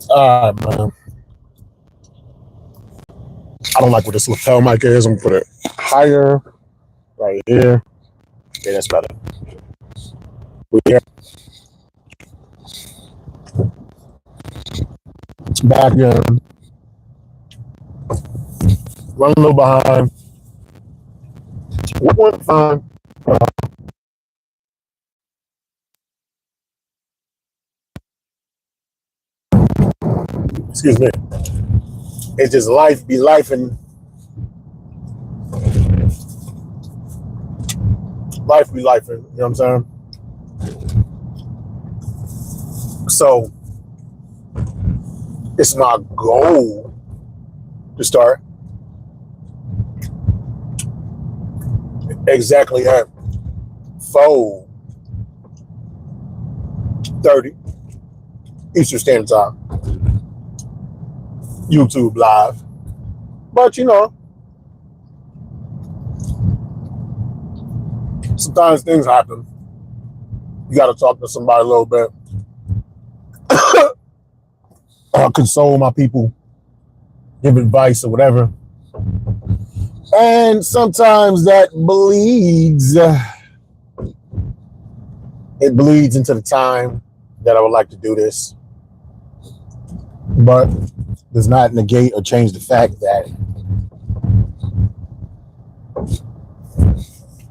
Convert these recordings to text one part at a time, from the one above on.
All right, man. I don't like where this lapel mic is. I'm gonna put it higher, right here. Okay, that's better. We here. Back in. Run a little behind. Went fine. Excuse me. It's just life be life and life be life. You know what I'm saying? So it's my goal to start exactly at 4:30 Eastern Standard Time. YouTube live. But you know, sometimes things happen. You gotta talk to somebody a little bit. Console my people, give advice or whatever. And sometimes that bleeds. It bleeds into the time that I would like to do this. But does not negate or change the fact that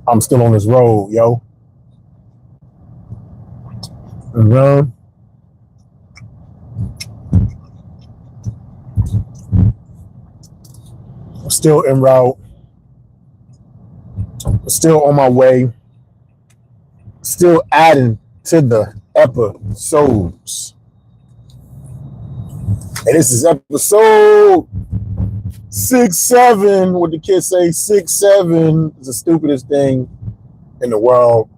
I'm still on this road, yo. And I'm still en route. Still on my way. Still adding to the episodes. And this is episode 6-7. What the kids say, 6-7 is the stupidest thing in the world.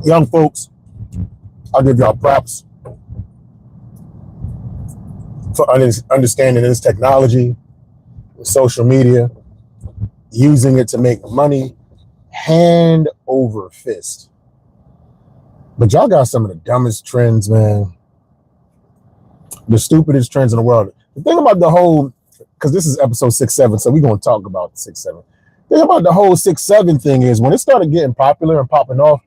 Young folks, I'll give y'all props for understanding this technology, social media, using it to make money hand over fist. But y'all got some of the dumbest trends, man. The stupidest trends in the world. The thing about the whole, because this is episode 6-7, so we're going to talk about 6-7. The thing about the whole 6-7 thing is when it started getting popular and popping off,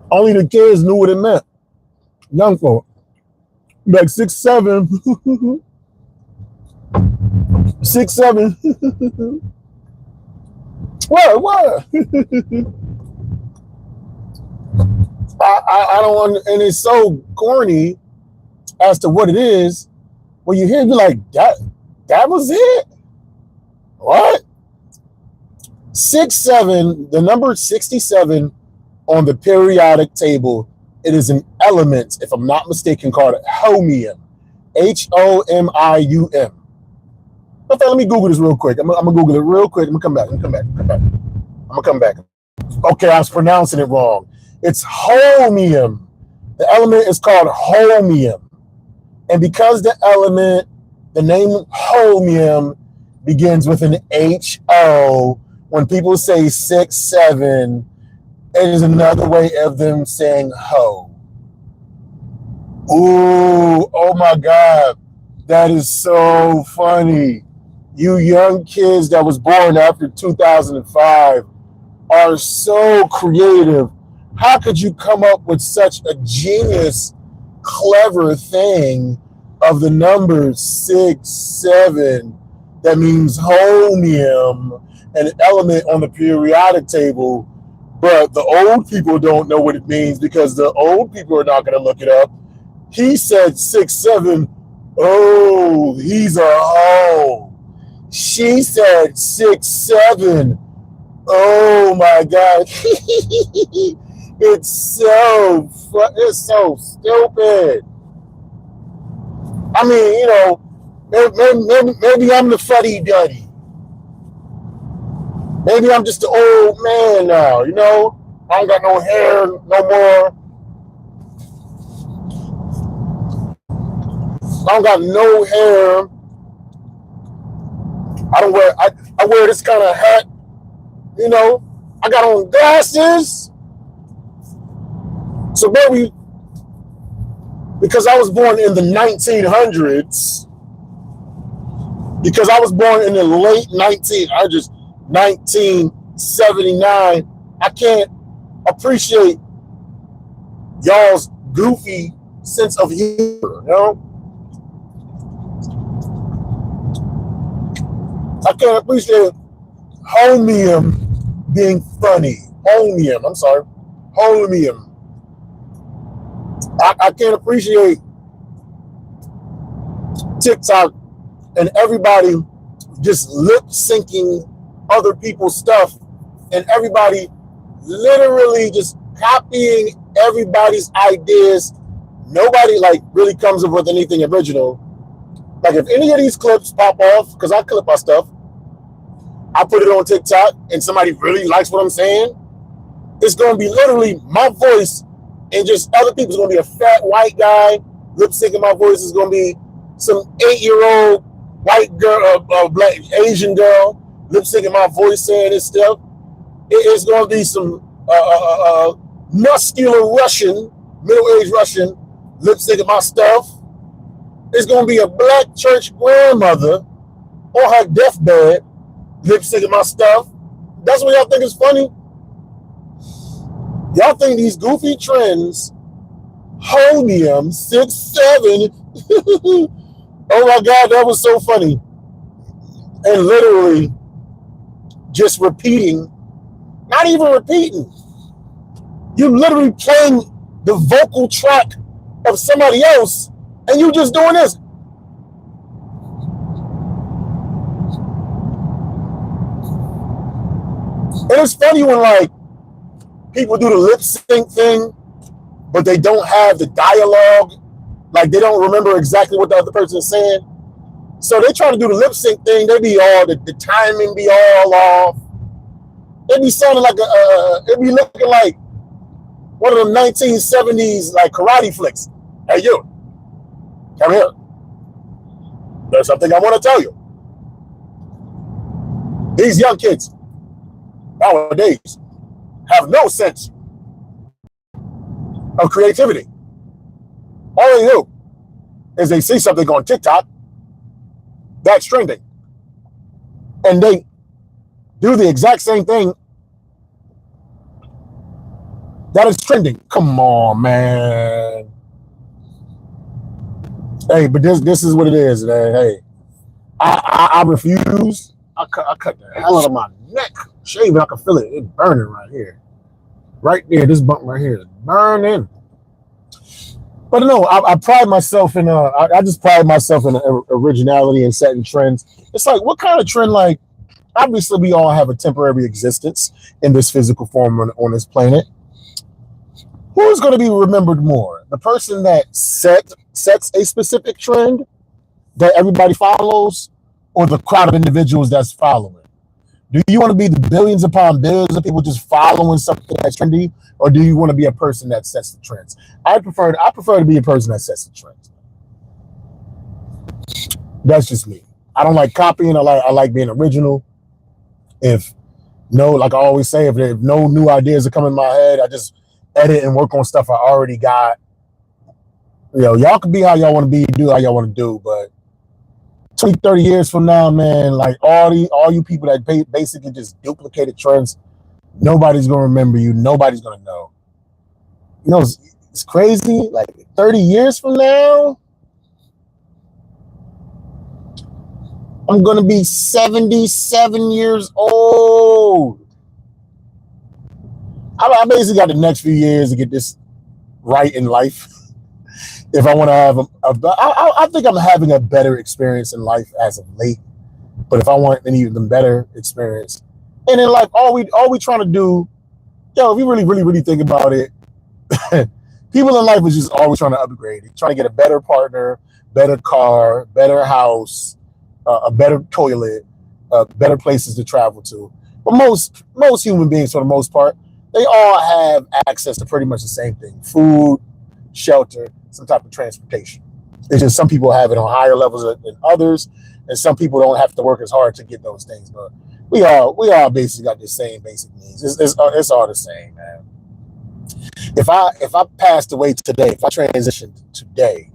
only the kids knew what it meant. Young folk. Like 6-7. 6-7. What? I don't want, and it's so corny as to what it is. When you hear it, you're like, that was it? What? 6-7, the number 67 on the periodic table, it is an element, if I'm not mistaken, called Holmium. Homium. Okay, let me Google this real quick. I'm gonna Google it real quick. I'm gonna come back. Okay, I was pronouncing it wrong. It's Holmium. The element is called Holmium. And because the name Holmium begins with an H-O, when people say 6-7, it is another way of them saying ho. Ooh, oh my God. That is so funny. You young kids that was born after 2005 are so creative. How could you come up with such a genius, clever thing of the number 6-7 that means holmium, an element on the periodic table, but the old people don't know what it means because the old people are not going to look it up. He said 6-7. Oh, he's a hoe. She said 6-7. Oh my God. It's so stupid. I mean, you know, maybe I'm the fuddy-duddy. Maybe I'm just an old man now, you know? I don't got no hair no more. I don't got no hair. I wear this kind of hat You know, I got on glasses. So baby, because I was born in the 1900s, because I was born in the late 1900s, 1979, I can't appreciate y'all's goofy sense of humor, you know? I can't appreciate Holmium being funny. Holmium, I'm sorry. Holmium. I can't appreciate TikTok and everybody just lip syncing other people's stuff and everybody literally just copying everybody's ideas. Nobody like really comes up with anything original. Like if any of these clips pop off, because I clip my stuff, I put it on TikTok and somebody really likes what I'm saying, it's going to be literally my voice and just other people. It's going to be a fat white guy lip syncing my voice. It's going to be some 8-year-old white girl, black Asian girl lip syncing my voice saying this stuff. It's going to be some muscular Russian, middle-aged Russian lip syncing my stuff. It's going to be a black church grandmother on her deathbed lip syncing my stuff. That's what y'all think is funny? Y'all think these goofy trends, Holmium 6'7", oh my God, that was so funny. And literally just repeating, not even repeating. You literally playing the vocal track of somebody else and you just doing this. And it's funny when like people do the lip sync thing, but they don't have the dialogue. Like they don't remember exactly what the other person is saying. So they try to do the lip sync thing. They be all, the timing be all off. It be sounding like it be looking like one of them 1970s like karate flicks. Hey you, come here. There's something I want to tell you. These young kids nowadays have no sense of creativity. All they do is they see something on TikTok that's trending, and they do the exact same thing that is trending. Come on, man. Hey, but this is what it is, man. Hey, I refuse. I cut the hell out of my neck. Shaving, I can feel it. It's burning right here. Right there, this bump right here is burning. But no, I pride myself in I just pride myself in originality and setting trends. It's like, what kind of trend? Like, obviously, we all have a temporary existence in this physical form on this planet. Who's going to be remembered more? The person that sets a specific trend that everybody follows, or the crowd of individuals that's following? Do you want to be the billions upon billions of people just following something that's trendy, or do you want to be a person that sets the trends? I prefer to be a person that sets the trends. That's just me. I don't like copying. I like being original. If like I always say, if no new ideas are coming in my head, I just edit and work on stuff I already got. You know, y'all can be how y'all want to be, do how y'all want to do, but 20, 30 years from now, man, like all you people that basically just duplicated trends, nobody's gonna remember you. Nobody's gonna know. You know, it's crazy. Like 30 years from now, I'm gonna be 77 years old. I basically got the next few years to get this right in life. If I want to have I think I'm having a better experience in life as of late. But if I want an even better experience, and in life, all we trying to do, if you really think about it, people in life is just always trying to upgrade. They're trying to get a better partner, better car, better house, a better toilet, better places to travel to. But most human beings, for the most part, they all have access to pretty much the same thing: food, shelter, some type of transportation. It's just some people have it on higher levels than others, and some people don't have to work as hard to get those things. But we all basically got the same basic needs. It's all the same, man. If I passed away today, if I transitioned today,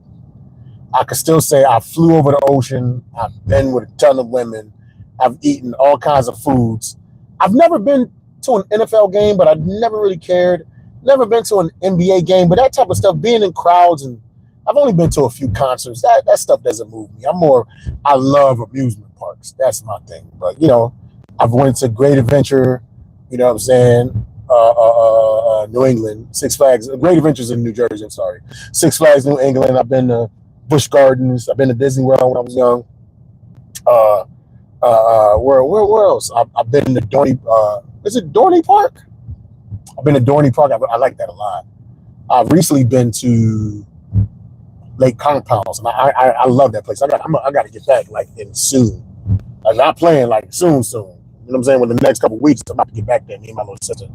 I could still say I flew over the ocean. I've been with a ton of women. I've eaten all kinds of foods. I've never been to an NFL game, but I never really cared. Never been to an NBA game, but that type of stuff, being in crowds, and I've only been to a few concerts. That stuff doesn't move me. I love amusement parks. That's my thing. But I've went to Great Adventure. You know what I'm saying? New England, Six Flags. Great Adventures in New Jersey. I'm sorry, Six Flags, New England. I've been to Busch Gardens. I've been to Disney World when I was young. Where else? I've been to Dorney. Is it Dorney Park? I've been to Dorney Park. I like that a lot. I've recently been to Lake Compounds, and I love that place. I got to get back like in soon. I'm not playing like soon. You know what I'm saying? Within the next couple of weeks, I'm about to get back there. Me and my little sister.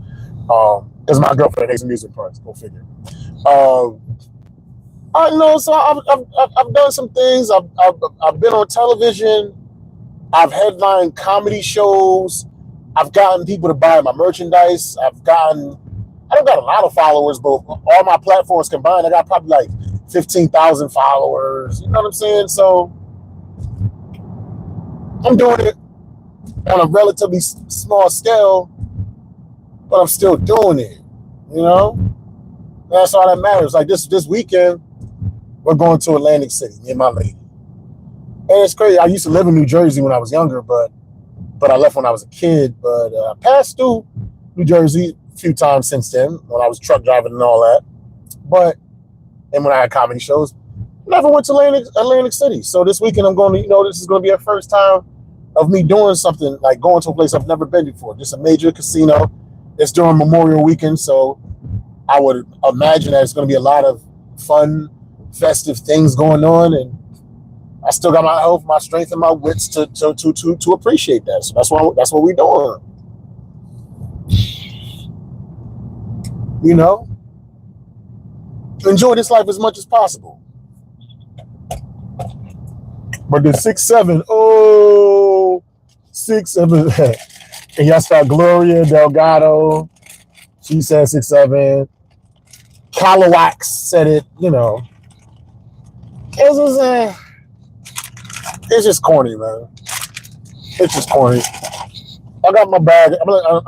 Because my girlfriend hates amusement parks. Go figure. I know. So I've done some things. I've been on television. I've headlined comedy shows. I've gotten people to buy my merchandise. I don't got a lot of followers, but all my platforms combined, I got probably like 15,000 followers. You know what I'm saying? So I'm doing it on a relatively small scale, but I'm still doing it. That's all that matters. Like this weekend, we're going to Atlantic City, me and my lady. And it's crazy. I used to live in New Jersey when I was younger, but I left when I was a kid. But I passed through New Jersey a few times since then when I was truck driving and all that. And when I had comedy shows, never went to Atlantic City. So this weekend I'm going to, this is going to be our first time of me doing something like going to a place I've never been before. Just a major casino. It's during Memorial Weekend, so I would imagine that it's going to be a lot of fun, festive things going on, and I still got my health, my strength, and my wits to appreciate that. So that's what we're doing. Enjoy this life as much as possible. But the 6'7", 6'7", and y'all start Gloria Delgado. She said 6'7". Calawax said it. It's just corny, man. It's just corny. I got my bag. I'm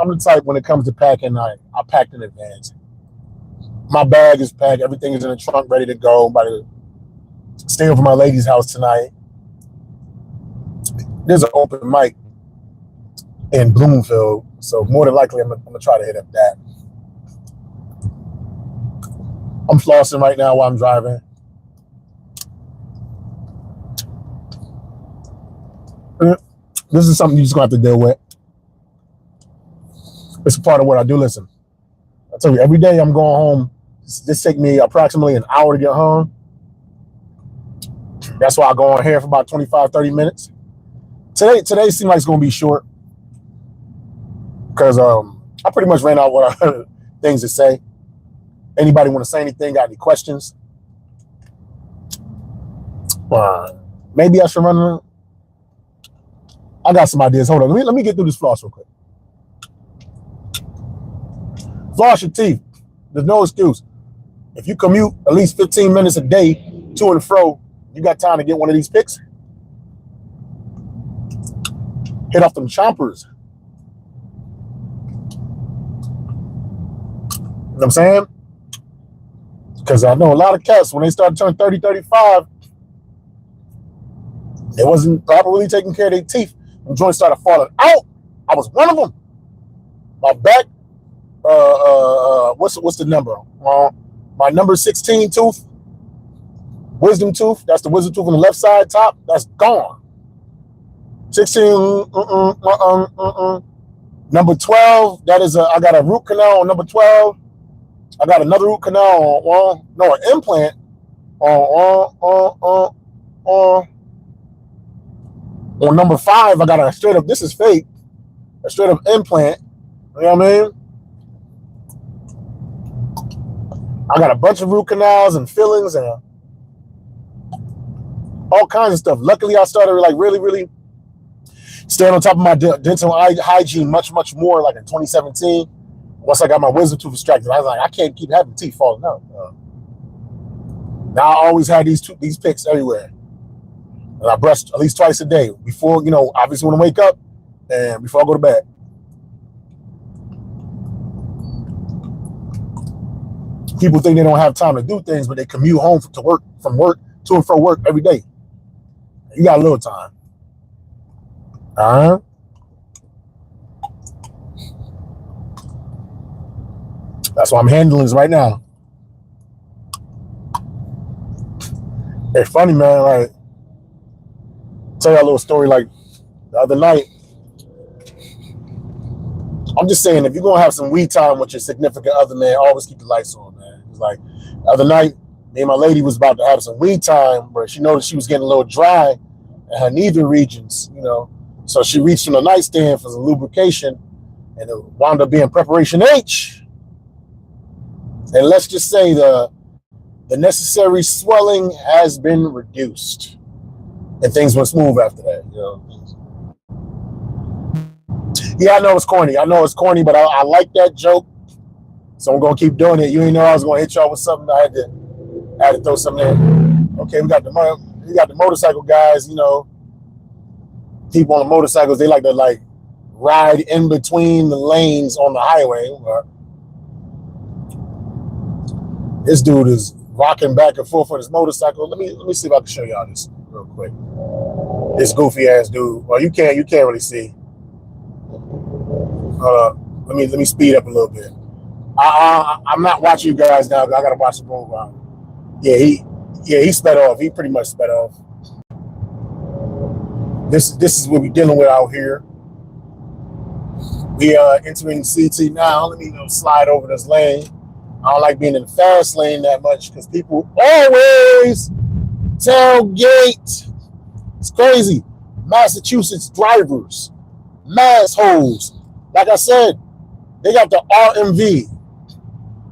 the type when it comes to packing, I packed in advance. My bag is packed. Everything is in the trunk, ready to go. I'm about to stay over my lady's house tonight. There's an open mic in Bloomfield, so more than likely I'm gonna try to hit up that. I'm flossing right now while I'm driving. This is something you just gonna have to deal with. It's a part of what I do. Listen, I tell you, every day I'm going home. This takes me approximately an hour to get home. That's why I go on here for about 25, 30 minutes. Today seems like it's gonna be short because I pretty much ran out what things to say. Anybody want to say anything? Got any questions? Maybe I should run. I got some ideas. Hold on. Let me get through this floss real quick. Floss your teeth. There's no excuse. If you commute at least 15 minutes a day to and fro, you got time to get one of these picks. Hit off them chompers. You know what I'm saying? Because I know a lot of cats, when they start turning 30, 35, they wasn't properly taking care of their teeth. Them joints started falling out. I was one of them. My back, what's the number? My number 16 tooth, wisdom tooth, that's the wisdom tooth on the left side top, that's gone. 16, Number 12, I got a root canal on number 12. I got another root canal an implant on number 5. I got a straight up, this is fake, a straight up implant. You know what I mean? I got a bunch of root canals and fillings and all kinds of stuff. Luckily, I started like really, really Staying on top of my dental hygiene much, much more, like in 2017. Once I got my wisdom tooth extracted, I was like, I can't keep having teeth falling out. Now I always had these picks everywhere. And I brush at least twice a day before, obviously when I wake up and before I go to bed. People think they don't have time to do things, but they commute home to work, to and from work every day. You got a little time. That's why I'm handling this right now. It's funny, man. Like, tell you a little story. Like the other night, I'm just saying, if you're gonna have some weed time with your significant other, man, always keep the lights on, man. It's like the other night, me and my lady was about to have some weed time, but she noticed she was getting a little dry in her nether regions, So she reached in the nightstand for some lubrication, and it wound up being preparation H. And let's just say the necessary swelling has been reduced, and things went smooth after that. Yeah, I know it's corny, but I like that joke, so I'm gonna keep doing it. You ain't know I was gonna hit y'all with something. I had to throw something in. Okay, we got the motorcycle guys. People on the motorcycles, they like to ride in between the lanes on the highway. This dude is rocking back and forth on his motorcycle. Let me see if I can show y'all this real quick. This goofy ass dude. Well, you can't really see. Let me speed up a little bit. I'm not watching you guys now. I gotta watch the move around. Yeah, he sped off. He pretty much sped off. This is what we're dealing with out here. We are entering CT now. Let me slide over this lane. I don't like being in the fast lane that much because people always tailgate. It's crazy. Massachusetts drivers, massholes. Like I said, they got the RMV.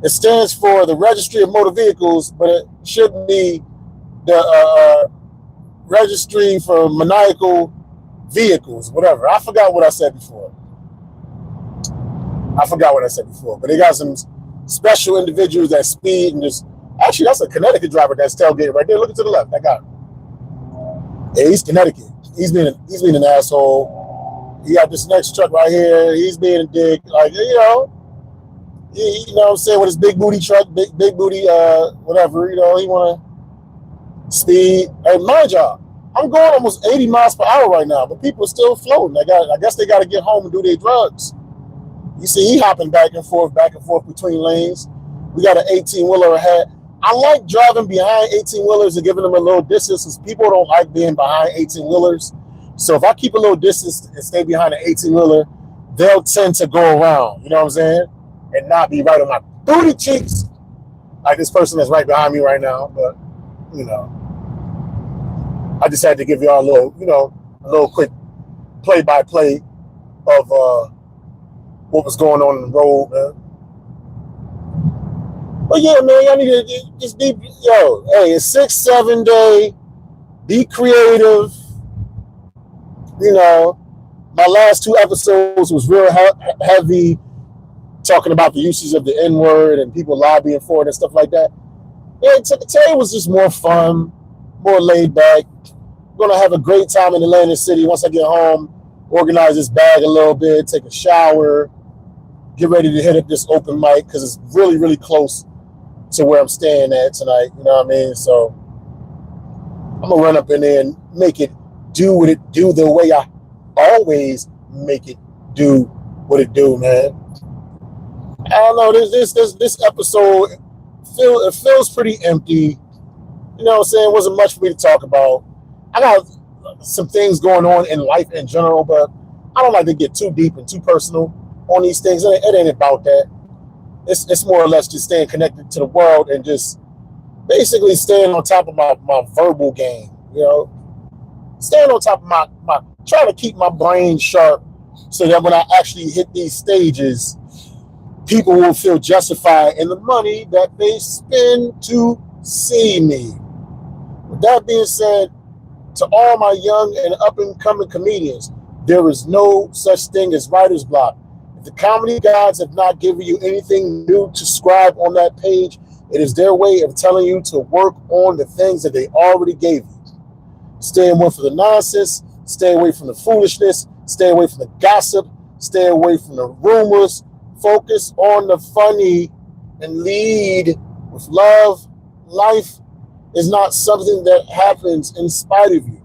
It stands for the Registry of Motor Vehicles, but it should be the Registry for Maniacal Vehicles, whatever. I forgot what I said before. But they got some special individuals that speed and just... Actually, that's a Connecticut driver that's tailgating right there. Look to the left. That guy. Yeah, he's Connecticut. He's being an asshole. He got this next truck right here. He's being a dick. Like, you know what I'm saying, with his big booty truck, big booty, whatever, he want to speed. Hey, mind y'all, I'm going almost 80 miles per hour right now, but people are still floating. I guess they got to get home and do their drugs. You see, he hopping back and forth between lanes. We got an 18-wheeler ahead. I like driving behind 18-wheelers and giving them a little distance because people don't like being behind 18-wheelers. So if I keep a little distance and stay behind an 18-wheeler, they'll tend to go around, you know what I'm saying? And not be right on my booty cheeks like this person that's right behind me right now. But, I just had to give y'all a little quick play-by-play of what was going on in the road, man. But yeah, man, y'all need to just be, hey, it's 6-7 day, be creative. My last 2 episodes was real heavy, talking about the uses of the N-word and people lobbying for it and stuff like that. Yeah, today was just more fun, more laid back. Going to have a great time in Atlantic City once I get home, organize this bag a little bit, take a shower, get ready to hit up this open mic because it's really, really close to where I'm staying at tonight, you know what I mean? So I'm going to run up in there and make it do what it do the way I always make it do what it do, man. I don't know, this episode, it feels pretty empty. You know what I'm saying? It wasn't much for me to talk about. I got some things going on in life in general, but I don't like to get too deep and too personal on these things. It ain't about that. It's more or less just staying connected to the world and just basically staying on top of my verbal game, Staying on top of my trying to keep my brain sharp so that when I actually hit these stages, people will feel justified in the money that they spend to see me. With that being said, to all my young and up-and-coming comedians, There is no such thing as writer's block. If the comedy gods have not given you anything new to scribe on that page, it is their way of telling you to work on the things that they already gave you. Stay away from the nonsense, stay away from the foolishness, stay away from the gossip, stay away from the rumors. Focus on the funny and lead with love. Life is not something that happens in spite of you.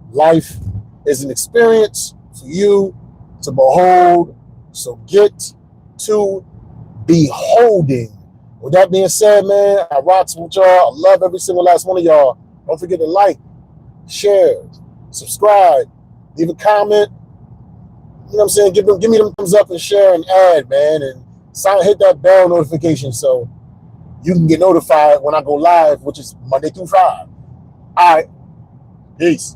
Life is an experience for you to behold. So get to beholding. With that being said, man, I rocks with y'all. I love every single last one of y'all. Don't forget to like, share, subscribe, leave a comment. You know what I'm saying? Give me them thumbs up and share and add, man. And hit that bell notification so you can get notified when I go live, which is Monday through Friday. All right. Peace.